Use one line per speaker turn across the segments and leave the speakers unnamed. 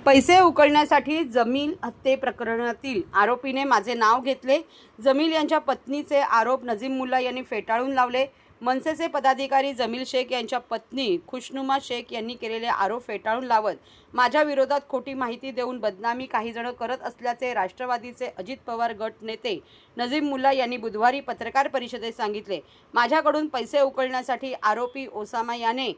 पैसे उकळण्यासाठी जमील हत्ये प्रकरणातील आरोपीने माझे नाव घेतले। जमील यांच्या पत्नीचे आरोप नजीम मुल्ला यांनी फेटाळून लावले। मनसेचे पदाधिकारी जमील शेख यांच्या पत्नी खुशनुमा शेख यांनी केलेले आरोप फेटाळून लावत माझ्या विरोधात खोटी माहिती देऊन बदनामी काही जण करत असल्याचे राष्ट्रवादीचे अजित पवार गट नेते नजीम मुल्ला यांनी बुधवारी पत्रकार परिषदेत सांगितले। माझ्याकडून पैसे उकळण्यासाठी आरोपी ओसामा याने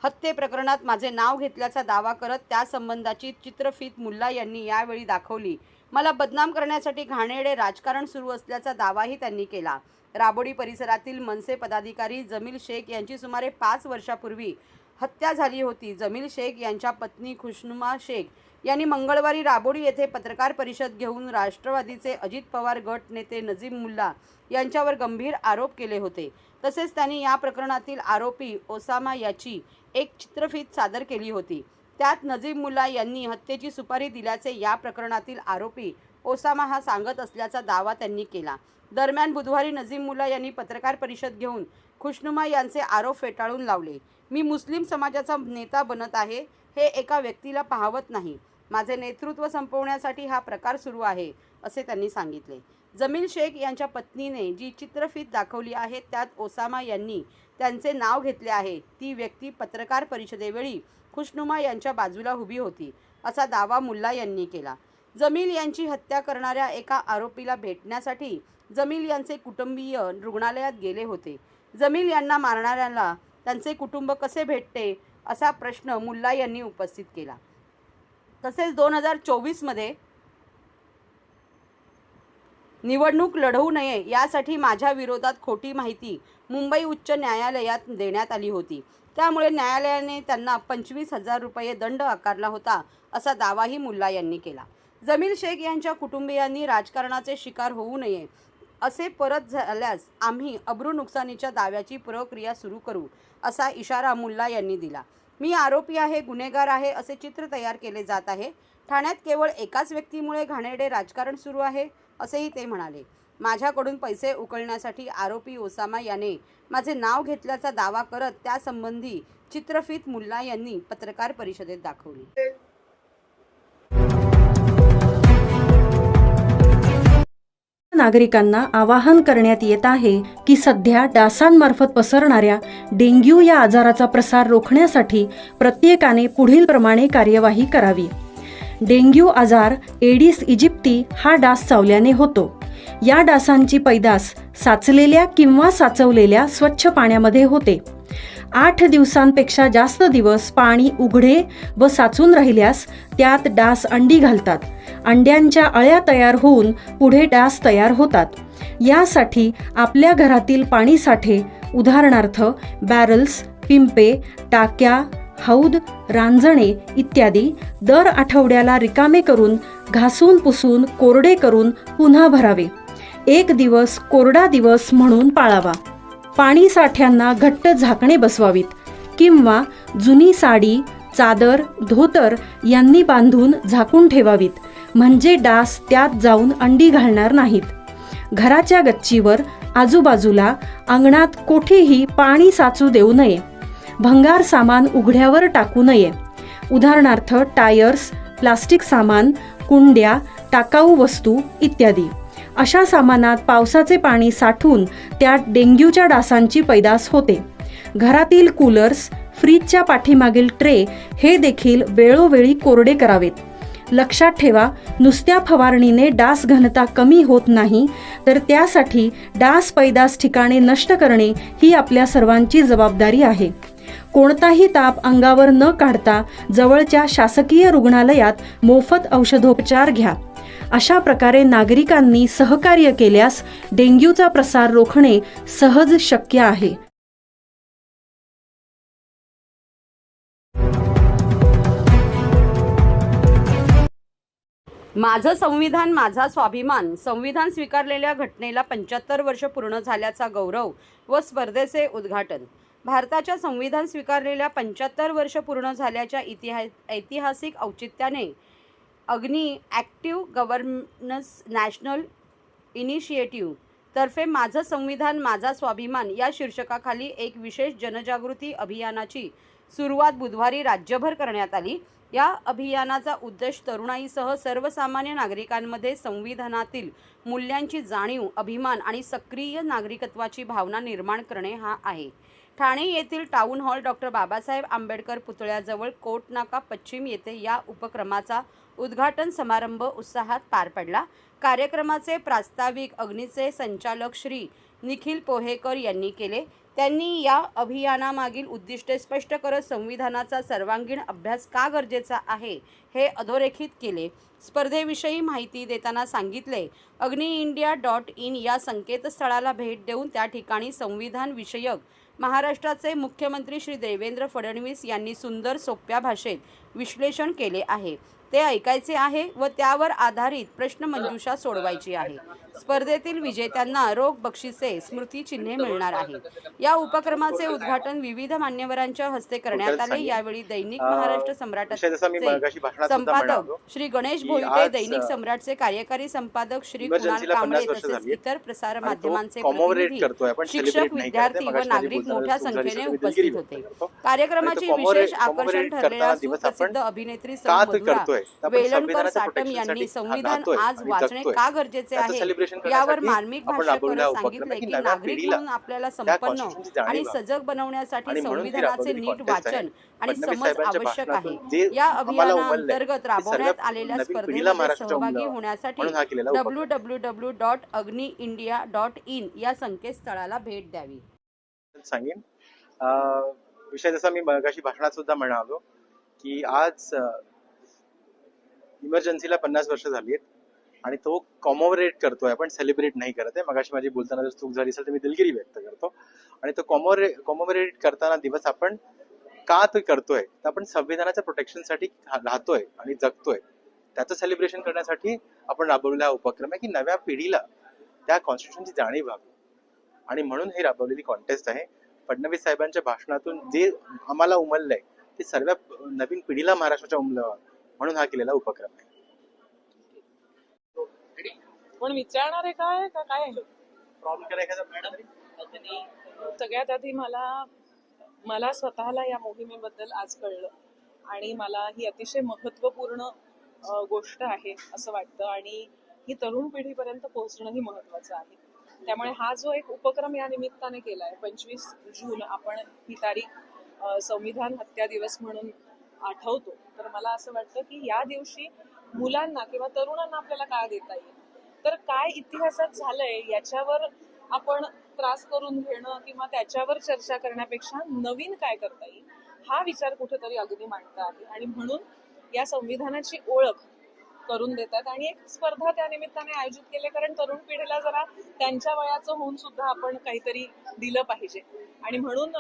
हत्ये प्रकरणात माझे नाव घेतल्याचा दावा करत त्या संबंधाची चित्रफीत मुल्ला यांनी यावेळी दाखवली। मला बदनाम करण्यासाठी घाणेरडे राजकारण सुरू असल्याचा दावाही त्यांनी केला। राबोडी परिसरातील मनसे पदाधिकारी जमील शेख यांची सुमारे 5 वर्षापूर्वी हत्या झाली होती। जमील शेख यांच्या पत्नी खुशनुमा शेख यांनी मंगळवारी राबोडी येथे पत्रकार परिषद घेऊन राष्ट्रवादीचे अजित पवार गट नेते नजीम मुल्ला यांच्यावर गंभीर आरोप केले होते। तसेच त्यांनी या प्रकरणातील आरोपी ओसामा याची एक चित्रफीत सादर केली होती। त्यात नजीम मुल्ला यांनी हत्येची सुपारी दिल्याचे या प्रकरणातील आरोपी ओसामा हा सांगत असल्याचा दावा त्यांनी केला। दरम्यान बुधवारी नजीम मुल्ला यांनी पत्रकार परिषद घेऊन खुशनुमा यांचे आरोप फेटाळून लावले। मी मुस्लिम समाजाचा नेता बनत आहे, हे एका व्यक्तीला पाहवत नाही। माझे नेतृत्व संपवण्यासाठी हा प्रकार सुरू आहे, असे त्यांनी सांगितले। जमील शेख यांच्या पत्नीने जी चित्रफीत दाखवली आहे त्यात ओसामा यांनी त्यांचे नाव घेतले आहे। ती व्यक्ती पत्रकार परिषदेवेळी खुशनुमा यांच्या बाजूला उभी होती, असा दावा मुल्ला यांनी केला। जमील यांची हत्या करणाऱ्या एका आरोपीला भेटण्यासाठी जमील यांचे कुटुंबीय रुग्णालयात गेले होते। जमील यांना मारणाऱ्याला त्यांचे कुटुंब कसे भेटते, असा प्रश्न मुल्ला यांनी उपस्थित केला। तसेच 2024 मध्ये निवडणूक लढवू नये यासाठी माझ्या विरोधात खोटी माहिती मुंबई उच्च न्यायालयात देण्यात आली होती। त्यामुळे न्यायालयाने त्यांना 25,000 रुपये दंड आकारला होता, असा दावाही मुल्ला यांनी केला। जमील शेख यांच्या कुटुंबियांनी राजकारणाचे शिकार होऊ नये, असे परत झाल्यास आम्ही अब्रू नुकसानीच्या दाव्याची प्रक्रिया सुरू करू, असा इशारा मुल्ला यांनी दिला। मी आरोपी आहे, गुन्हेगार आहे, असे चित्र तयार केले जात आहे। ठाण्यात केवळ एकाच व्यक्तीमुळे घाणेरडे राजकारण सुरू आहे, असेही ते म्हणाले। माझ्याकडून पैसे उकळण्यासाठी आरोपी ओसामा याने माझे नाव घेतल्याचा दावा करत त्यासंबंधी चित्रफीत मुल्ला यांनी पत्रकार परिषदेत दाखवली।
नागरिकांना आवाहन करण्यात येत आहे की सध्या डासांमार्फत पसरणाऱ्या डेंग्यू या आजाराचा प्रसार रोखण्यासाठी प्रत्येकाने पुढील प्रमाणे कार्यवाही करावी। डेंग्यू आजार एडिस इजिप्ती हा डास चावल्याने होतो। या डासांची पैदास साचलेल्या किंवा साचवलेल्या स्वच्छ पाण्यामध्ये होते। 8 दिवसांपेक्षा जास्त दिवस पाणी उघडे व साचून राहिल्यास त्यात डास अंडी घालतात। अंड्यांच्या अळ्या तयार होऊन पुढे डास तयार होतात। यासाठी आपल्या घरातील पाणी साठे, उदाहरणार्थ बॅरल्स, पिंपे, टाक्या, हौद, रांजणे इत्यादी दर आठवड्याला रिकामे करून घासून पुसून कोरडे करून पुन्हा भरावे। 1 दिवस कोरडा दिवस म्हणून पाळावा। पाणी साठ्यांना घट्ट झाकणे बसवावीत किंवा जुनी साडी, चादर, धोतर यांनी बांधून झाकून ठेवावीत, म्हणजे डास त्यात जाऊन अंडी घालणार नाहीत। घराच्या गच्चीवर, आजूबाजूला, अंगणात कोठेही पाणी साचू देऊ नये। भंगार सामान उघड्यावर टाकू नये, उदाहरणार्थ टायर्स, प्लास्टिक सामान, कुंड्या, टाकाऊ वस्तू इत्यादी। अशा सामानात पावसाचे पाणी साठून त्यात डेंग्यूच्या डासांची पैदास होते। घरातील कूलर्स, फ्रीजच्या पाठीमागील ट्रे हे देखील वेळोवेळी कोरडे करावेत। लक्षात ठेवा, नुसत्या फवारणीने डास घनता कमी होत नाही, तर त्यासाठी डास पैदास ठिकाणे नष्ट करणे ही आपल्या सर्वांची जबाबदारी आहे। कोणताही ताप अंगावर न काढता जवळच्या शासकीय रुग्णालयात मोफत औषधोपचार घ्या। अशा प्रकारे नागरिकांनी सहकार्य केल्यास डेंग्यूचा प्रसार रोखणे सहज शक्य आहे।
माझं संविधान माझा स्वाभिमान संविधान स्वीकारलेल्या घटनेला 75 वर्ष पूर्ण झाल्याचा गौरव व स्पर्धेचे उद्घाटन। भारताच्या संविधान स्वीकारलेल्या 75 वर्ष पूर्ण झाल्याच्या ऐतिहासिक औचित्याने अग्नी ॲक्टिव्ह गव्हर्नन्स नॅशनल इनिशिएटिव्ह तर्फे माझं संविधान माझा स्वाभिमान या शीर्षकाखाली एक विशेष जनजागृती अभियानाची सुरुवात बुधवारी राज्यभर करण्यात आली। या अभियानाचा उद्देश तरुणाईसह सर्वसामान्य नागरिकांमध्ये संविधानातील मूल्यांची जाणीव, अभिमान आणि सक्रिय नागरिकत्वाची भावना निर्माण करणे हा आहे. ठाणे येथील town hall doctor Babasaheb Ambedkar पुतळ्याजवळ कोट नाका पश्चिम येथे या उपक्रमाचा उद्घाटन समारंभ उत्साहात पार पडला. कार्यक्रमाचे प्रास्ताविक अग्नीचे संचालक श्री निखिल पोहेकर यांनी केले. त्यांनी या अभियानामागील उद्दिष्टे स्पष्ट करत संविधानाचा सर्वांगीण अभ्यास का गरजेचा आहे हे अधोरेखित केले. स्पर्धेविषयी माहिती देताना सांगितले, agniindia.in या संकेतस्थळाला भेट देऊन त्या ठिकाणी संविधान विषयक महाराष्ट्राचे मुख्यमंत्री श्री देवेंद्र फडणवीस यांनी सुंदर सोप्या भाषेत विश्लेषण केले आहे. ते ऐकायचे आहे व त्यावर आधारित प्रश्नमंजुषा सोडवायची आहे. स्पर्धेतील विजेत्यांना रोख बक्षिसे, स्मृतिचिन्हे मिळणार आहेत. या उपक्रमाचे उद्घाटन विविध मान्यवरांच्या हस्ते करण्यात आले. यावेळी दैनिक महाराष्ट्र सम्राटचे संपादक श्री गणेश भोईटे, दैनिक सम्राटचे कार्यकारी संपादक श्री कुणाल कांबळे तसेच इतर प्रसार माध्यमांचे प्रतिनिधी, शिक्षक, विद्यार्थी व नागरिक मोठ्या संख्येने उपस्थित होते. कार्यक्रमाची विशेष आकर्षण ठरलेल्या सुप्रसिद्ध अभिनेत्री सौ मधुरा वेलणकर साटम यांनी संविधान आज वाचणे का गरजेचे आहे यावर मार्मिक भाष्य करत सांगितले की नागरिक म्हणून आपल्याला संपन्न आणि सजग बनवण्यासाठी संविधानाचे नीट वाचन आणि समज आवश्यक आहे. या अभियानाअंतर्गत राबवण्यात आलेल्या स्पर्धेमध्ये सहभागी होण्यासाठी www.agniindia.in या संकेतस्थळाला भेट द्यावी.
सांगेन विषय जसा मी मगाशी भाषणात सुद्धा म्हणालो की आज इमर्जन्सीला 50 वर्ष झाली आहेत आणि तो कॉमोरेट करतोय, आपण सेलिब्रेट नाही करत आहे. मगाशी माझी बोलताना जर चूक झाली असेल तर मी दिलगिरी व्यक्त करतो. आणि तो कॉमोरेट करताना दिवस आपण का तो करतोय, तर आपण संविधानाच्या प्रोटेक्शनसाठी राहतोय आणि जगतोय, त्याचं सेलिब्रेशन करण्यासाठी आपण राबवलेला उपक्रम आहे की नव्या पिढीला त्या कॉन्स्टिट्यूशनची जाणीव व्हावी. आणि म्हणून हे राबवलेली कॉन्टेस्ट आहे. फडणवीस साहेबांच्या भाषणातून जे आम्हाला उमललंय ते सर्व नवीन पिढीला महाराष्ट्राच्या उमलवावं म्हणून हा केलेला उपक्रम आहे.
पण विचारणार आहे काय का काय सगळ्यात आधी मला स्वतःला या मोहिमेबद्दल आज कळलं आणि मला ही अतिशय महत्वपूर्ण गोष्ट आहे असं वाटतं आणि ही तरुण पिढीपर्यंत पोहोचणंही महत्वाचं आहे. त्यामुळे हा जो एक उपक्रम या निमित्ताने केलाय 25 जून आपण ही तारीख संविधान हत्या दिवस म्हणून आठवतो, तर मला असं वाटतं की या दिवशी मुलांना किंवा तरुणांना आपल्याला काय देता येईल, तर काय इतिहासात झालंय याच्यावर आपण त्रास करून घेणं किंवा त्याच्यावर चर्चा करण्यापेक्षा नवीन काय करता येईल हा विचार कुठेतरी अगदी मांडता आहे. आणि म्हणून या संविधानाची ओळख करून देतात आणि एक स्पर्धा त्या निमित्ताने आयोजित केली, कारण तरुण पिढीला जरा त्यांच्या वयाचं होऊन सुद्धा आपण काहीतरी दिलं पाहिजे आणि म्हणून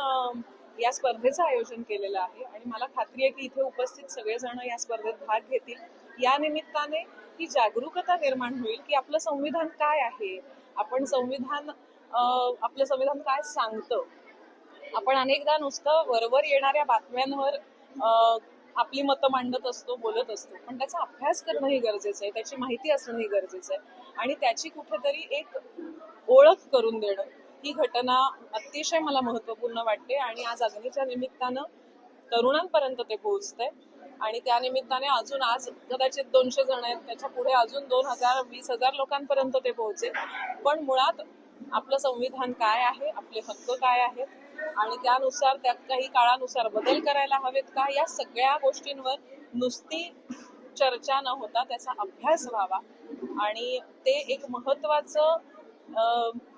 या स्पर्धेचं आयोजन केलेलं आहे. आणि मला खात्री आहे की इथे उपस्थित सगळेजण या स्पर्धेत भाग घेतील. या निमित्ताने ही जागरूकता निर्माण होईल की आपलं संविधान काय आहे, आपलं संविधान काय सांगतं. आपण अनेकदा नुसतं वरवर येणाऱ्या बातम्यांवर आपली मतं मांडत असतो, बोलत असतो, पण त्याचा अभ्यास करणंही गरजेचं आहे, त्याची माहिती असणंही गरजेचं आहे आणि त्याची कुठेतरी एक ओळख करून देणं ही घटना अतिशय मला महत्वपूर्ण वाटते. आणि आज अग्नीच्या निमित्तानं तरुणांपर्यंत ते पोहोचतंय आणि त्या निमित्ताने अजून आज कदाचित 200 जण आहेत, त्याच्या पुढे अजून 2000-20,000 लोकांपर्यंत ते पोहोचेल. पण मुळात आपलं संविधान काय आहे, आपले हक्क काय आहेत आणि त्यानुसार त्यात काही काळानुसार बदल करायला हवेत का, या सगळ्या गोष्टींवर नुसती चर्चा न होता त्याचा अभ्यास व्हावा आणि ते एक महत्वाचं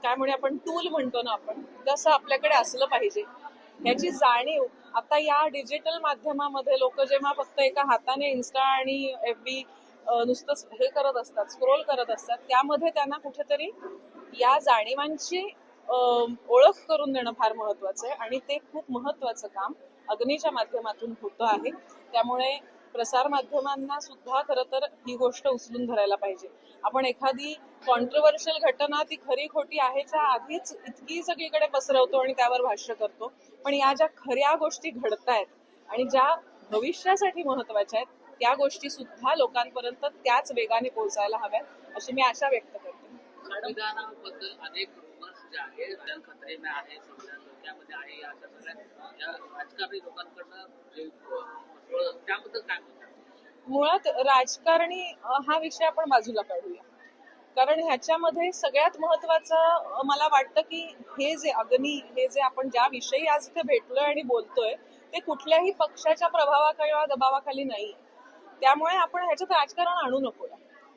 काय म्हणे आपण टूल म्हणतो ना आपण, तसं आपल्याकडे असलं पाहिजे. याची जाणीव आता या डिजिटल माध्यमामध्ये लोक जेव्हा फक्त एका हाताने इन्स्टा आणि FB नुसतं हे करत असतात, स्क्रोल करत असतात, त्यामध्ये त्यांना कुठेतरी या जाणीवांची ओळख करून देणं फार महत्वाचं आहे आणि ते खूप महत्वाचं काम अग्नीच्या माध्यमातून होतं आहे. त्यामुळे प्रसार माध्यमांना सुद्धा खरं तर ही गोष्ट उचलून धरायला पाहिजे. आपण एखादी कॉन्ट्रोवर्शियल घटना ती खरी खोटी आहेच्या आधीच इतकी सगळीकडे पसरवतो आणि त्यावर भाष्य करतो, पण या ज्या खऱ्या गोष्टी घडतायत आणि ज्या भविष्यासाठी महत्वाच्या आहेत त्या गोष्टी सुद्धा लोकांपर्यंत त्याच वेगाने पोहोचायला हव्यात अशी मी आशा व्यक्त करते.
संविधानाबद्दल अनेक रूमर्स जे आहे जल खतरे में आहे, संविधान धोक्यामध्ये आहे, अशा सगळ्या राजकारणी लोकांकडनं जे त्याबद्दल काय म्हणतात?
मुळात राजकारणी हा विषय आपण बाजूला काढूया, कारण ह्याच्यामध्ये सगळ्यात महत्वाचं मला वाटतं की हे जे हे जे आपण ज्या विषयी आज इथे भेटलोय आणि बोलतोय ते कुठल्याही पक्षाच्या प्रभावाखाली किंवा दबावाखाली नाही. त्यामुळे आपण ह्याच्यात राजकारण आणू नको,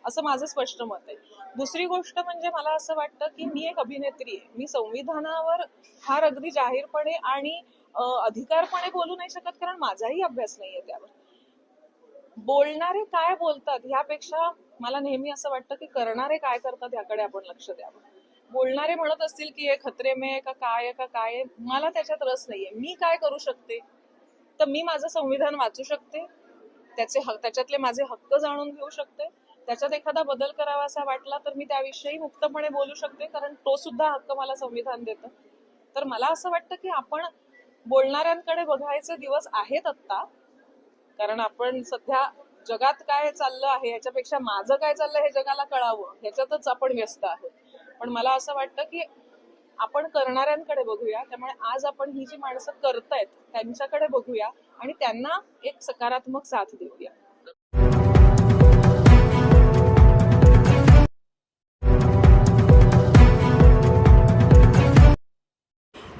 असं माझं स्पष्ट मत आहे. दुसरी गोष्ट म्हणजे मला असं वाटतं की मी एक अभिनेत्री आहे. मी संविधानावर फार अगदी जाहीरपणे आणि अधिकारपणे बोलू नाही शकत, कारण माझाही अभ्यास नाहीये त्यावर. बोलणारे काय बोलतात ह्यापेक्षा मला नेहमी असं वाटतं की करणारे काय करतात ह्याकडे आपण लक्ष द्यावं. बोलणारे म्हणत असतील की हे खतरे में का काय, मला त्याच्यात रस नाहीये. मी काय करू शकते तर मी माझं संविधान वाचू शकते, त्याच्यातले माझे हक्क जाणून घेऊ शकते, त्याच्यात एखादा बदल करावा असा वाटला तर मी त्याविषयी मुक्तपणे बोलू शकते, कारण तो सुद्धा हक्क मला संविधान देतं. तर मला असं वाटतं की आपण बोलणाऱ्यांकडे बघायचे दिवस आहेत आत्ता, कारण आपण सध्या जगात काय चाललं आहे याच्यापेक्षा माझं काय चाललंय हे जगाला कळावं ह्याच्यातच आपण व्यस्त आहोत. पण मला असं वाटतं की आपण करणाऱ्यांकडे बघूया. त्यामुळे आज आपण ही जी माणसं करतायत त्यांच्याकडे बघूया आणि त्यांना एक सकारात्मक साथ देऊया.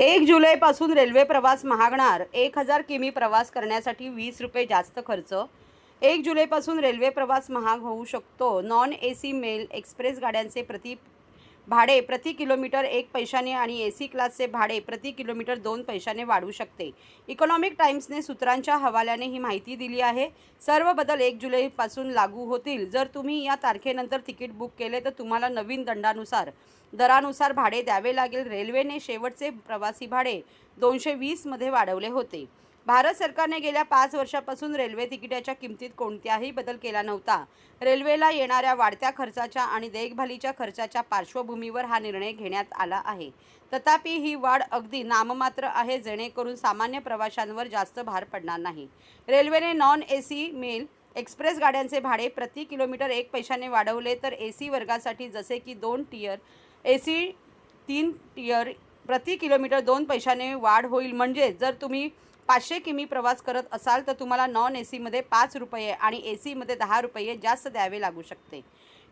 1 जुलैपासून रेल्वे प्रवास महागणार. 1000 किमी प्रवास करण्यासाठी 20 रुपये जास्त खर्च. 1 जुलैपासून रेल्वे प्रवास महाग होऊ शकतो. नॉन AC मेल एक्सप्रेस गाड्यांचे भाडे प्रति किलोमीटर 1 पैशाने आणि AC क्लासचे भाडे प्रति किलोमीटर 2 पैशाने वाढू शकते. इकॉनॉमिक टाइम्सने सूत्रांच्या हवाल्याने ही माहिती दिली आहे. सर्व बदल 1 जुलैपासून लागू होतील. जर तुम्ही या तारखेनंतर तिकीट बुक केले तर तुम्हाला नवीन दरानुसार भाडे द्यावे लागेल. रेल्वेने शेवटचे प्रवासी भाडे 220 मध्ये वाढवले होते. भारत सरकारने गेल्या 5 वर्षापासून रेल्वे तिकिटाच्या किमतीत कोणताही बदल केला नव्हता. रेल्वेला येणाऱ्या वाढत्या खर्चाच्या आणि देखभालीच्या खर्चाच्या पार्श्वभूमीवर हा निर्णय घेण्यात आला आहे. तथापि ही वाढ अगदी नाममात्र आहे, जेणेकरून सामान्य प्रवाशांवर जास्त भार पडणार नाही. रेल्वेने नॉन AC मेल एक्सप्रेस गाड्यांचे भाडे प्रति किलोमीटर 1 पैशाने वाढवले, तर AC वर्गासाठी जसे की 2 टियर AC 3 टियर प्रति किलोमीटर 2 पैशाने वाढ होईल. म्हणजे जर तुम्ही 500 किमी प्रवास करत असाल तर तुम्हाला नॉन AC मध्ये 5 रुपये आणि AC मध्ये 10 रुपये जास्त द्यावे लागू शकते.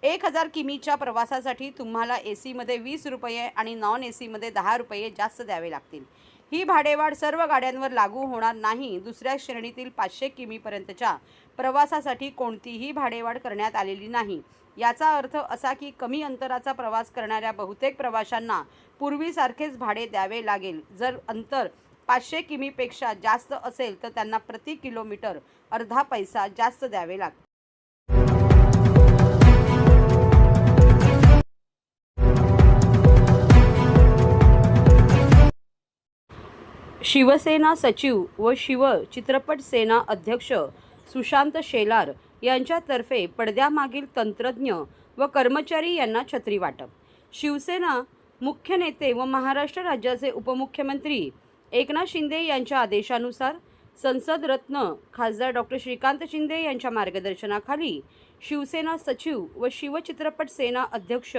1000 किमीच्या प्रवासासाठी तुम्हाला AC मध्ये 20 रुपये आणि नॉन AC मध्ये 10 रुपये जास्त द्यावे लागतील. ही भाडेवाढ सर्व गाड्यांवर लागू होणार नाही. दुसऱ्या श्रेणीतील 500 किमीपर्यंतच्या प्रवासासाठी कोणतीही भाडेवाढ करण्यात आलेली नाही. याचा अर्थ असा की कमी अंतराचा प्रवास करणाऱ्या बहुतेक प्रवाशांना पूर्वीसारखेच भाडे द्यावे लागेल. जर अंतर 500 किमीपेक्षा जास्त असेल तर त्यांना प्रति किलोमीटर अर्धा पैसा जास्त द्यावे लागतील. शिवसेना सचिव व शिव चित्रपट सेना अध्यक्ष सुशांत शेलार यांच्यातर्फे पडद्यामागील तंत्रज्ञ व कर्मचारी यांना छत्री वाटप. शिवसेना मुख्य नेते व महाराष्ट्र राज्याचे उपमुख्यमंत्री एकनाथ शिंदे यांच्या आदेशानुसार संसद रत्न खासदार डॉक्टर श्रीकांत शिंदे यांच्या मार्गदर्शनाखाली शिवसेना सचिव व शिव चित्रपट सेना अध्यक्ष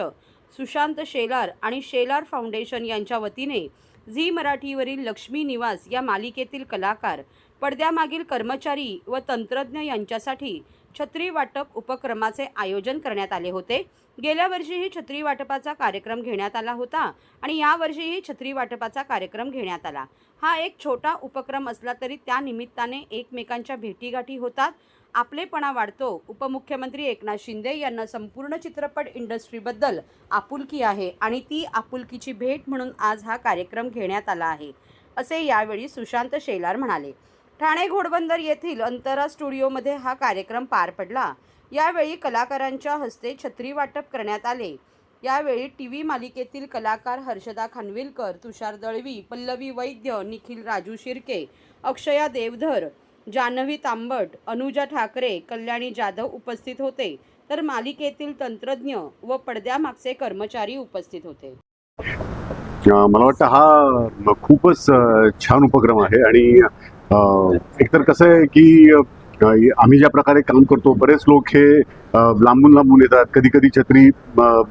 सुशांत शेलार आणि शेलार फाउंडेशन यांच्या वतीने झी मराठीवरील लक्ष्मी निवास या मालिकेतील कलाकार, पडद्यामागील कर्मचारी व तंत्रज्ञ यांच्यासाठी छत्री वाटप उपक्रमाचे आयोजन करण्यात आले होते. गेल्या वर्षीही छत्री वाटपाचा कार्यक्रम घेण्यात आला होता आणि यावर्षीही छत्री वाटपाचा कार्यक्रम घेण्यात आला. हा एक छोटा उपक्रम असला तरी त्या निमित्ताने एकमेकांच्या भेटीगाठी होतात, आपलेपणा वाढतो. उपमुख्यमंत्री एकनाथ शिंदे यांना संपूर्ण चित्रपट इंडस्ट्रीबद्दल आपुलकी आहे आणि ती आपुलकीची भेट म्हणून आज हा कार्यक्रम घेण्यात आला आहे, असे यावेळी सुशांत शेलार म्हणाले. ठाणे घोडबंदर येथील अंतरा स्टुडिओमध्ये हा कार्यक्रम पार पडला. यावेळी कलाकारांच्या हस्ते छत्री वाटप करण्यात आले. यावेळी TV मालिकेतील कलाकार हर्षदा खानविलकर, तुषार दळवी, पल्लवी वैद्य, निखिल राजू शिर्के, अक्षया देवधर, जान्हवी तांबट, अनुजा ठाकरे, कल्याणी जाधव उपस्थित होते. तर मालिकेतील तंत्रज्ञ व पडद्यामागचे कर्मचारी उपस्थित होते.
मला वाटतं हा खूपच छान उपक्रम आहे आणि एकतर कसं आहे की आम्ही ज्या प्रकारे काम करतो, बरेच लोक हे लांबून येतात. कधी कधी छत्री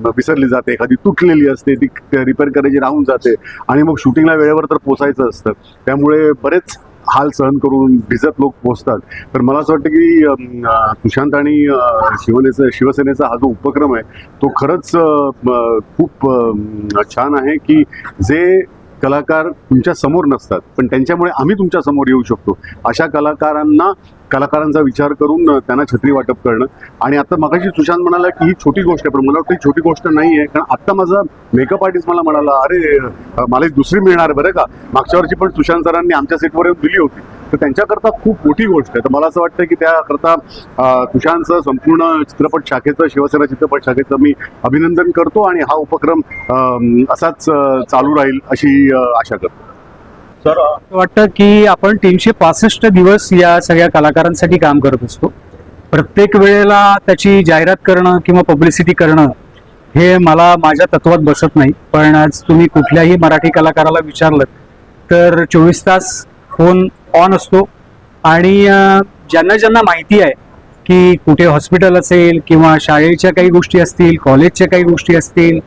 विसरली जाते, एखादी तुटलेली असते, ती रिपेअर करायची राहून जाते आणि मग शूटिंगला वेळेवर तर पोचायचं असतं. त्यामुळे बरेच हाल सहन करून भिजत लोक पोचतात. तर मला असं वाटतं की सुशांत आणि शिवसेनेचा हा जो उपक्रम आहे तो खरंच खूप छान आहे की जे कलाकार तुमच्या समोर नसतात पण त्यांच्यामुळे आम्ही तुमच्या समोर येऊ शकतो अशा कलाकारांचा विचार करून त्यांना छत्री वाटप करणं. आणि आता मगाशी सुशांत म्हणाला की ही छोटी गोष्ट आहे, पण मला वाटतं ही छोटी गोष्ट नाही आहे. कारण आत्ता माझा मेकअप आर्टिस्ट मला म्हणाला, अरे मला एक दुसरी मिळणार बरं का, मागच्या वर्षी पण सुशांत सरांनी आमच्या सेटवर येऊन दिली होती. तर त्यांच्याकरता खूप मोठी गोष्ट आहे. तर मला असं वाटतं की त्याकरता सुशांतचं संपूर्ण चित्रपट शाखेचं, शिवसेना चित्रपट शाखेचं मी अभिनंदन करतो आणि हा उपक्रम असाच चालू राहील अशी आशा करतो.
सर वाटतं की आपण 365 दिवस या सगळ्या कलाकारांसाठी काम करत असतो. प्रत्येक वेळेला त्याची जाहिरात करणं किंवा पब्लिसिटी करणं हे मला माझ्या तत्वात बसत नाही. पण आज तुम्ही कुठल्याही मराठी कलाकाराला विचारलं तर 24 तास फोन ऑन असतो आणि ज्यांना माहिती आहे की कुठे हॉस्पिटल असेल किंवा शाळेच्या काही गोष्टी असतील, कॉलेजच्या काही गोष्टी असतील,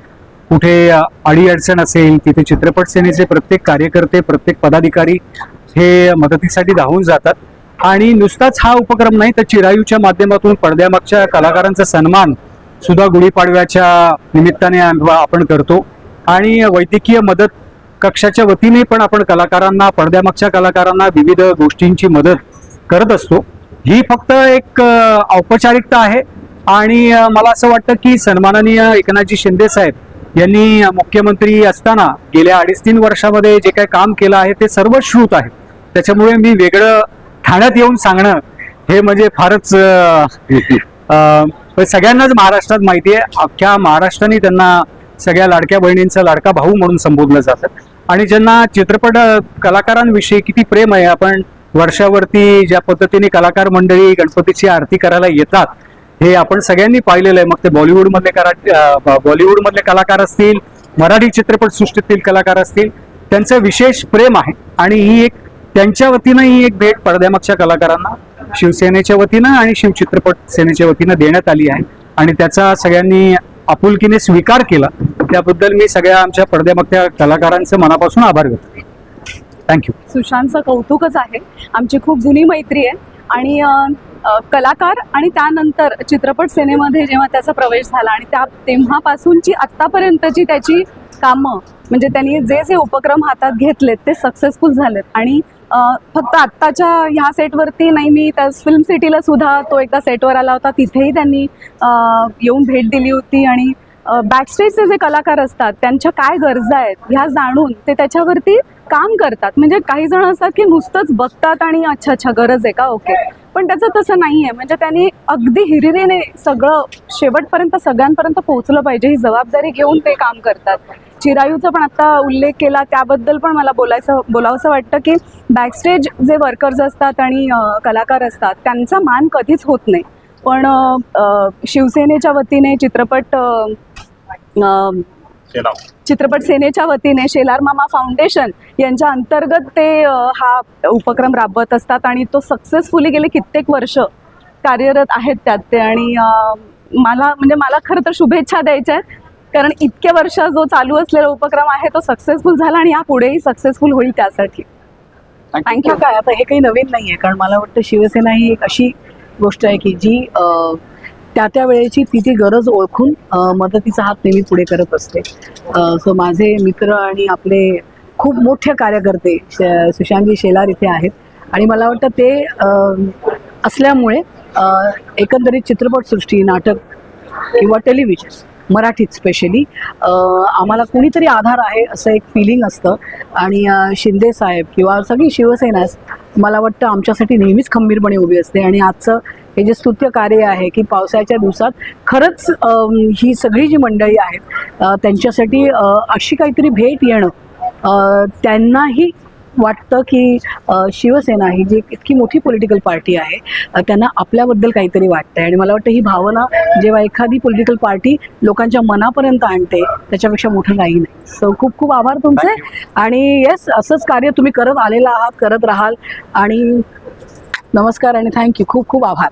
कुठे अडीअडचण असेल, तिथे चित्रपट सेनेचे प्रत्येक कार्यकर्ते, प्रत्येक पदाधिकारी हे मदतीसाठी धावून जातात. आणि नुसताच हा उपक्रम नाही तर चिरायूच्या माध्यमातून पडद्यामागच्या कलाकारांचा सन्मान सुद्धा गुढीपाडव्याच्या निमित्ताने आपण करतो. आणि वैद्यकीय मदत कक्षाच्या वतीने पण आपण कलाकारांना, पडद्यामागच्या कलाकारांना विविध गोष्टींची मदत करत असतो. ही फक्त एक औपचारिकता आहे आणि मला असं वाटतं की सन्माननीय एकनाथजी शिंदे साहेब यांनी मुख्यमंत्री असताना गेल्या 2.5-3 वर्षामध्ये जे काही काम केलं आहे ते सर्व श्रुत आहे. त्याच्यामुळे मी वेगळं ठाण्यात येऊन सांगणं हे म्हणजे फारच सगळ्यांनाच महाराष्ट्रात माहिती आहे. अख्ख्या महाराष्ट्राने त्यांना सगळ्या लाडक्या बहिणींचा लाडका भाऊ म्हणून संबोधलं जातं. आणि ज्यांना चित्रपट कलाकारांविषयी किती प्रेम आहे, आपण वर्षावरती ज्या पद्धतीने कलाकार मंडळी गणपतीची आरती करायला येतात हे आपण सगळ्यांनी पाहिलेलं आहे. मग ते बॉलिवूडमधले कलाकार असतील, मराठी चित्रपटसृष्टीतील कलाकार असतील, त्यांचं विशेष प्रेम आहे. आणि ही एक त्यांच्या वतीनं ही एक भेट पडद्यामागच्या कलाकारांना शिवसेनेच्या वतीनं आणि शिवचित्रपट सेनेच्या वतीनं देण्यात आली आहे आणि त्याचा सगळ्यांनी आपुलकीने स्वीकार केला. त्याबद्दल मी सगळ्या आमच्या पडद्यामागच्या कलाकारांचं मनापासून आभार व्यक्त करतो. थँक्यू.
सुशांतचं कौतुकच आहे. आमची खूप जुनी मैत्री आहे आणि कलाकार आणि त्यानंतर चित्रपट सेनेमध्ये जेव्हा त्याचा प्रवेश झाला आणि तेव्हापासूनची आत्तापर्यंतची त्याची कामं, म्हणजे त्यांनी जे उपक्रम हातात घेतलेत ते सक्सेसफुल झालेत. आणि फक्त आत्ताच्या ह्या सेटवरती नाही, मी त्या फिल्म सिटीला सुद्धा तो एकदा सेटवर आला होता, तिथेही त्यांनी येऊन भेट दिली होती. आणि बॅकस्टेजचे जे कलाकार असतात त्यांच्या काय गरजा आहेत ह्या जाणून ते त्याच्यावरती काम करतात. म्हणजे काही जण असतात की नुसतंच बघतात आणि अच्छा गरज आहे का, ओके, पण त्याचं तसं नाही आहे. म्हणजे त्यांनी अगदी हिरिरीने सगळं शेवटपर्यंत सगळ्यांपर्यंत पोहोचलं पाहिजे ही जबाबदारी घेऊन ते काम करतात. चिरायूचा पण आता उल्लेख केला, त्याबद्दल पण मला बोलावंसं वाटतं की बॅकस्टेज जे वर्कर्स असतात आणि कलाकार असतात त्यांचा मान कधीच होत नाही. पण शिवसेनेच्या वतीने चित्रपट सेनेच्या वतीने शेलार मामा फाउंडेशन यांच्या अंतर्गत ते हा उपक्रम राबवत असतात आणि तो सक्सेसफुली गेले कित्येक वर्ष कार्यरत आहेत त्यात ते. आणि मला खरं तर शुभेच्छा द्यायच्या आहेत, कारण इतके वर्ष जो चालू असलेला उपक्रम आहे तो सक्सेसफुल झाला आणि यापुढेही सक्सेसफुल होईल त्यासाठी.
थँक्यू. काय आता हे काही नवीन नाही आहे, कारण मला वाटतं शिवसेना ही एक अशी गोष्ट आहे की जी त्या वेळेची ती गरज ओळखून मदतीचा हात नेहमी पुढे करत असते. सो माझे मित्र आणि आपले खूप मोठे कार्यकर्ते सुशांतजी शेलार इथे आहेत आणि मला वाटतं ते असल्यामुळे एकंदरीत चित्रपटसृष्टी, नाटक किंवा टेलिव्हिजन, मराठीत स्पेशली आम्हाला कुणीतरी आधार आहे असं एक फिलिंग असतं. आणि शिंदे साहेब किंवा सगळी शिवसेना मला वाटतं आमच्यासाठी नेहमीच खंबीरपणे उभी असते. आणि आजचं हे जे स्तुत्य कार्य आहे की पावसाळ्याच्या दिवसात खरंच ही सगळी जी मंडळी आहेत त्यांच्यासाठी अशी काहीतरी भेट येणं, त्यांनाही वाटतं की शिवसेना ही जी इतकी मोठी पॉलिटिकल पार्टी आहे त्यांना आपल्याबद्दल काहीतरी वाटतंय. आणि मला वाटतं ही भावना जेव्हा एखादी पॉलिटिकल पार्टी लोकांच्या मनापर्यंत आणते त्याच्यापेक्षा मोठं काही नाही. सो खूप खूप आभार तुमचे. आणि येस, असंच कार्य तुम्ही करत आलेला आहात, करत राहाल. आणि नमस्कार आणि थँक्यू. खूप खूप आभार.